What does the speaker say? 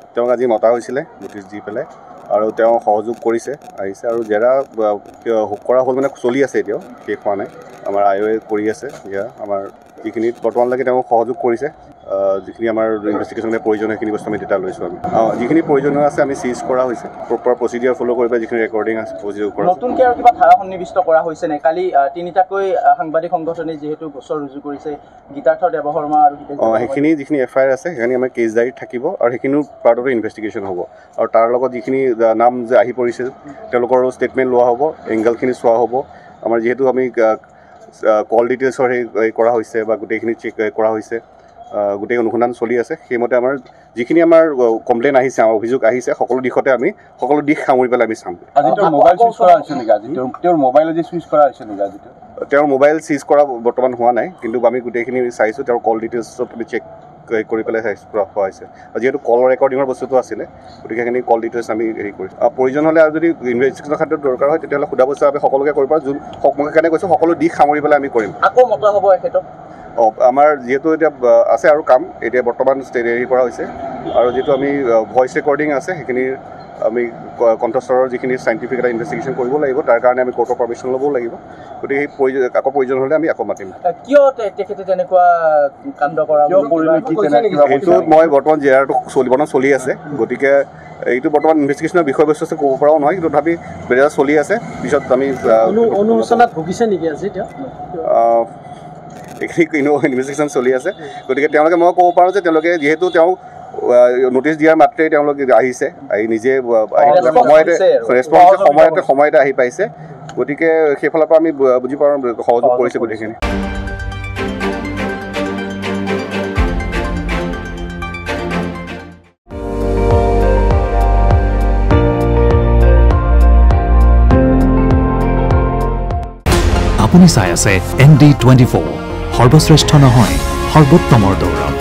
তেওঁক আজি মতা হৈছিলে নোটিছ দি পেলাই আৰু তেওঁ সহযোগ কৰিছে আহিছে আৰু জেৰা কৰা হ'ল মানে চলি আছে এতিয়াও শেষ হোৱা নাই আমাৰ আইঅ'এ কৰি আছে এতিয়া আমাৰ যিখিনিত বৰ্তমানলৈকে তেওঁ সহযোগ কৰিছে যিখিনি আমাৰ ইনভেষ্টিগেশ্যনৰ প্ৰয়োজন সেইখিনি বস্তু আমি ডেটা লৈছোঁ আমি যিখিনি প্ৰয়োজনীয় আছে আমি চিজ কৰা হৈছে প্ৰপাৰ প্ৰচিডিউৰ ফ'ল' কৰি পেলাই যিখিনি ৰেকৰ্ডিং আছে প্ৰচিডিউৰ কৰা নতুনকৈ আৰু কিবা ধাৰা সন্নিৱিষ্ট কৰা হৈছে নে কালি তিনিটাকৈ সাংবাদিক সংগঠনে যিহেতু গোচৰ ৰুজু কৰিছে গীতাৰ্থ দেৱশৰ্মা আৰু সেইখিনি যিখিনি এফআইআৰ আছে সেইখিনি আমাৰ কেছ ডায়েৰীত থাকিব আৰু সেইখিনিও পাৰ্ট অফ ইনভেষ্টিগেশ্যন হ'ব আৰু তাৰ লগত যিখিনি নাম যে আহি পৰিছে তেওঁলোকৰ ষ্টেটমেণ্ট লোৱা হ'ব এংগেলখিনি চোৱা হ'ব আমাৰ যিহেতু আমি কল ডিটেইলছৰ সেই কৰা হৈছে বা গোটেইখিনি চেক কৰা হৈছে গোটেই অনুসন্ধান চলি আছে সেইমতে আমাৰ যিখিনি আমাৰ কমপ্লেইন আহিছে আমাৰ অভিযোগ আহিছে সকলো দিশতে আমি সকলো দিশ সামৰি পেলাই আমি চাম তেওঁৰ মোবাইল চিজ কৰা বৰ্তমান হোৱা নাই কিন্তু আমি গোটেইখিনি চাইছোঁ তেওঁৰ কল ডিটেইলছত আমি চেক কৰি পেলাই হোৱা হৈছে যিহেতু কল ৰেকৰ্ডিঙৰ বস্তুটো আছিলে গতিকে সেইখিনি কল ডিটেইলছ আমি হেৰি কৰিছোঁ প্ৰয়োজন হ'লে আৰু যদি ইনভেষ্টিগেশ্যনৰ ক্ষেত্ৰত দৰকাৰ হয় তেতিয়াহ'লে সোধা বস্তু আমি সকলোকে কৰিব পাৰোঁ যোন মই কাৰণে কৈছোঁ সকলো দিশ সামৰি পেলাই আমি কৰিম আকৌ মতা হ'ব এখেতক আমাৰ যিহেতু এতিয়া আছে আৰু কাম এতিয়া বৰ্তমান হেৰি কৰা হৈছে আৰু যিহেতু আমি ভইচ ৰেকৰ্ডিং আছে সেইখিনি আমি কণ্ঠস্বৰৰ যিখিনি চাইণ্টিফিক এটা ইনভেষ্টিগেশ্যন কৰিব লাগিব তাৰ কাৰণে আমি কোৰ্টৰ পাৰ্মিশ্যন ল'বও লাগিব গতিকে সেই আকৌ প্ৰয়োজন হ'লে আমি আকৌ মাতিম কিয় তেখেতে তেনেকুৱা কাণ্ড কৰা সেইটো মই বৰ্তমান জেৰাটো বৰ্তমান চলি আছে গতিকে এইটো বৰ্তমান ইনভেষ্টিগেশ্যনৰ বিষয়বস্তু আছে ক'ব পৰাও নহয় কিন্তু তথাপি জেৰা চলি আছে পিছত আমি অনুশোচনাত ভুগিছে নেকি আজি এতিয়া এইখিনি ইনভেষ্টিগেশ্যন চলি আছে গতিকে তেওঁলোকে মই ক'ব পাৰোঁ যে তেওঁলোকে যিহেতু তেওঁ নোটিছ দিয়াৰ মাত্ৰেই তেওঁলোকে আহিছে আহি নিজে সময়তে আহি পাইছে গতিকে সেইফালৰ পৰা আমি বুজি পাওঁ সহযোগ কৰিছে গোটেইখিনি আপুনি চাই আছে ND24 সৰ্বশ্ৰেষ্ঠ নহয় সৰ্বোত্তমৰ দৌৰ